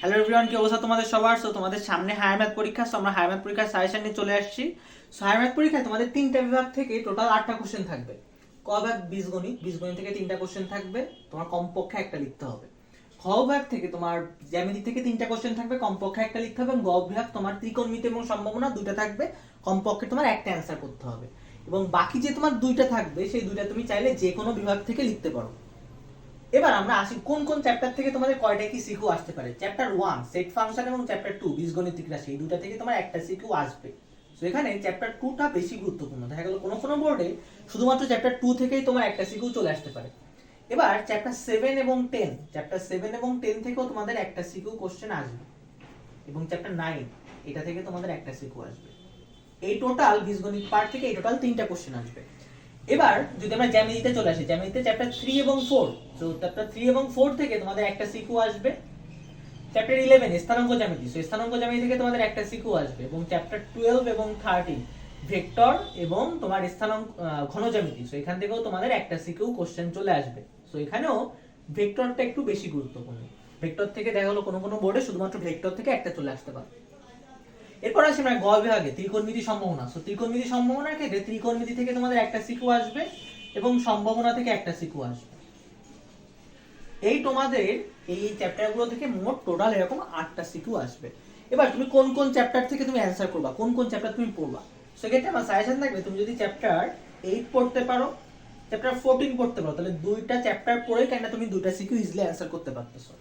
Hello everyone, কি অবস্থা তোমাদের সবার? সো তোমাদের সামনে হায়ার ম্যাথ পরীক্ষা। সো আমরা হায়ার ম্যাথ পরীক্ষার সাজেশন নিয়ে চলে আসছি। সো হায়ার ম্যাথ পরীক্ষায় তোমাদের তিনটা বিভাগ থেকে টোটাল 8টা কোশ্চেন থাকবে। ক বিভাগ বীজগণিত, বীজগণিত থেকে 3টা কোশ্চেন থাকবে, তোমার কমপক্ষে একটা লিখতে হবে। খ বিভাগ থেকে তোমার জ্যামিতি থেকে 3টা কোশ্চেন থাকবে, কমপক্ষে একটা লিখতে হবে। এবং গ বিভাগ তোমার ত্রিকোণমিতি এবং সম্ভাবনা দুইটা থাকবে, কমপক্ষে তোমার একটা অ্যান্সার করতে হবে। এবং বাকি যে তোমার দুইটা থাকবে সেই দুইটা তুমি চাইলে যে কোনো বিভাগ থেকে লিখতে পারো। এবার আমরা আসি কোন কোন চ্যাপ্টার থেকে তোমাদের কয়টা কি সিকিউ আসতে পারে। চ্যাপ্টার 1 সেট ফাংশন এবং চ্যাপ্টার 2 বীজগণিতিক রাশি, এই দুটো থেকে তোমার একটা সিকিউ আসবে। সো এখানে চ্যাপ্টার 2টা বেশি গুরুত্বপূর্ণ। দেখা গেল কোনো বোর্ডে শুধুমাত্র চ্যাপ্টার 2 থেকেই তোমার একটা সিকিউ চলে আসতে পারে। এবার চ্যাপ্টার 7 এবং 10, চ্যাপ্টার 7 এবং 10 থেকেও তোমাদের একটা সিকিউ কোশ্চেন আসবে। এবং চ্যাপ্টার 9 এটা থেকে তোমাদের একটা সিকিউ আসবে। এই টোটাল বীজগণিত পার্ট থেকে এই টোটাল 3টা কোশ্চেন আসবে। এবার যদি আমরা জ্যামিতিতে চলে আসি, জ্যামিতিতে চ্যাপ্টার 3 এবং 4, সো চ্যাপ্টার 3 এবং 4 থেকে তোমাদের একটা সিকিউ আসবে। চ্যাপ্টার 11 স্থানাঙ্ক জ্যামিতি, সো স্থানাঙ্ক জ্যামিতি থেকে তোমাদের একটা সিকিউ আসবে। এবং চ্যাপ্টার 12 এবং 13 ভেক্টর এবং তোমার স্থানাঙ্ক ঘন জ্যামিতি, সো এখান থেকেও তোমাদের একটা সিকিউ কোশ্চেন চলে আসবে। সো এখানেও ভেক্টরটা একটু বেশি গুরুত্বপূর্ণ। ভেক্টর থেকে দেখা গেলো কোনো বোর্ডে শুধুমাত্র ভেক্টর থেকে একটা চলে আসতে পারে। এরপর আসি আমরা গ বিভাগে ত্রিকোণমিতি সম্ভাবনা। সো ত্রিকোণমিতি সম্ভাবনার ক্ষেত্রে ত্রিকোণমিতি থেকে তোমাদের একটা সিকিউ আসবে এবং সম্ভাবনা থেকে একটা সিকিউ আসবে। এই তোমাদের এই চ্যাপ্টারগুলো থেকে মোট টোটাল এরকম 8টা সিকিউ আসবে। এবার তুমি কোন কোন চ্যাপ্টার থেকে তুমি অ্যানসার করবা, কোন কোন চ্যাপ্টার তুমি পড়বা, সেক্ষেত্রে আমার সাজেশন থাকবে তুমি যদি চ্যাপ্টার 8 পড়তে পারো, চ্যাপ্টার 14 পড়তে পারো, তাহলে দুইটা চ্যাপ্টার পড়ে কেন তুমি দুইটা সিকিউ ইজিলি অ্যানসার করতে পারতেছো।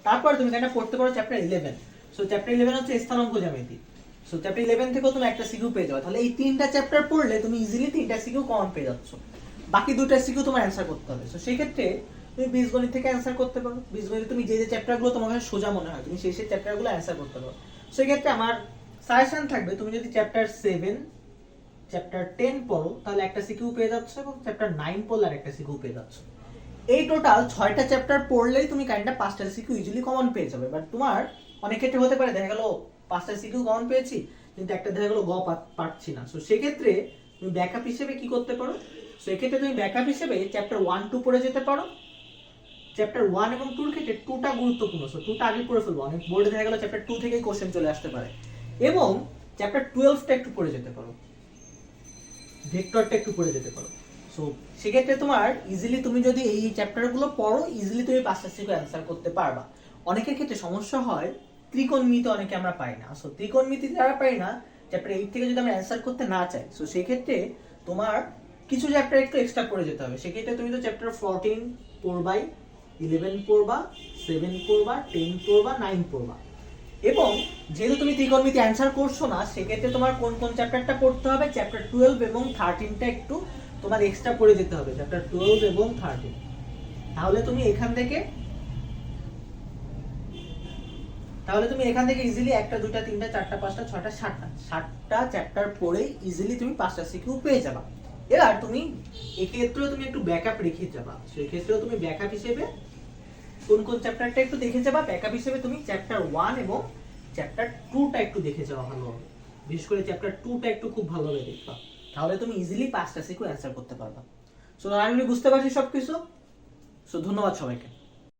তারপর তুমি কেন পড়তে পারো চ্যাপ্টার 11। সো চ্যাপ্টার 11 হচ্ছে স্থানাঙ্ক জ্যামিতি। সো চ্যাপ্টার 11 থেকেও তুমি একটা সিকিউ পেয়ে যাবে। তাহলে এই তিনটা চ্যাপ্টার পড়লে তুমি ইজিলি তিনটা সিকিউ কমন পেয়ে যাচ্ছ। বাকি দুইটা সিকিউ তোমার অ্যানসার করতে হবে। সো সেই ক্ষেত্রে তুমি বীজগণিত থেকে অ্যানসার করতে পারো। বীজগণিত তুমি যে যে চ্যাপ্টারগুলো তোমার কাছে সোজা মনে হয় তুমি সেই সেই চ্যাপ্টারগুলো অ্যানসার করতে পারো। সেই ক্ষেত্রে আমার সাজেশন থাকবে তুমি যদি চ্যাপ্টার 7, চ্যাপ্টার 10 পড়ো তাহলে একটা সিকিউ পেয়ে যাচ্ছ, এবং চ্যাপ্টার 9 পড়লে আর একটা সিকিউ পেয়ে যাচ্ছ। এই টোটাল 6টা চ্যাপ্টার পড়লেই তুমি কাইন্ডটা 5টা সিকিউ ইজিলি কমন পেয়ে যাবে। বাট তোমার অনেক ক্ষেত্রে হতে পারে দেখা গেল 5টা সিকিউ কমন পেয়েছি কিন্তু একটা দেখা গেল গ পাচ্ছি না। সো সেক্ষেত্রে তুমি ব্যাকআপ হিসেবে কি করতে পারো, সো এক্ষেত্রে তুমি ব্যাকআপ হিসেবে চ্যাপ্টার 1, 2 পড়ে যেতে পারো। চ্যাপ্টার 1 এবং 2 এর ক্ষেত্রে 2টা গুরুত্বপূর্ণ, সো 2টা আগে পড়ে ফেলবো। অনেক বোর্ডে দেখা গেল চ্যাপ্টার 2 থেকেই কোশ্চেন চলে আসতে পারে। এবং চ্যাপ্টার 12টা একটু পড়ে যেতে পারো, ভেক্টরটা একটু পড়ে যেতে পারো। সো সেক্ষেত্রে তোমার ইজিলি তুমি যদি এই চ্যাপ্টারগুলো পড়ো ইজিলি তুমি 5টা সিকিউ অ্যানসার করতে পারবা। অনেকের ক্ষেত্রে সমস্যা হয় ত্রিকোণমিতি অনেকে আমরা পাই না। সো ত্রিকোণমিতি যারা পাই না চ্যাপ্টার 8 থেকে যদি আমরা অ্যানসার করতে না চাই, সো সেই ক্ষেত্রে তোমার কিছু চ্যাপ্টার একটু এক্সট্রা করে যেতে হবে। সেক্ষেত্রে তুমি তো চ্যাপ্টার 14 পড়বাই, 11 পড়বা, 7 পড়বা, 10 পড়বা, 9 পড়বা। এবং যেহেতু তুমি ত্রিকোণমিতি অ্যানসার করছো না সেক্ষেত্রে তোমার কোন কোন চ্যাপ্টারটা পড়তে হবে, চ্যাপ্টার 12 এবং 13টা একটু তোমার এক্সট্রা পড়ে যেতে হবে, চ্যাপ্টার 12 এবং 13। তাহলে তুমি এখান থেকে ইজিলি একটা, দুইটা, তিনটা, চারটা, পাঁচটা, ছয়টা, সাতটা চ্যাপ্টার পড়ে ইজিলি তুমি 5টা সিকিউ পেয়ে যাবা। এবার তুমি এক্ষেত্রেও তুমি একটু ব্যাকআপ রেখে যাবা। সেই ক্ষেত্রেও তুমি ব্যাকআপ হিসেবে কোন কোন চ্যাপ্টারটা একটু দেখে যাবা। ব্যাকআপ হিসেবে তুমি চ্যাপ্টার 1 এবং চ্যাপ্টার 2টা একটু দেখে যাওয়া ভালো হবে। বিশেষ করে চ্যাপ্টার 2টা একটু খুব ভালোভাবে দেখবা, তাহলে তুমি ইজিলি 5টা সিকিউ অ্যানসার করতে পারবা। সো আমি বুঝতে পারছি সবকিছু। সো ধন্যবাদ সবাইকে।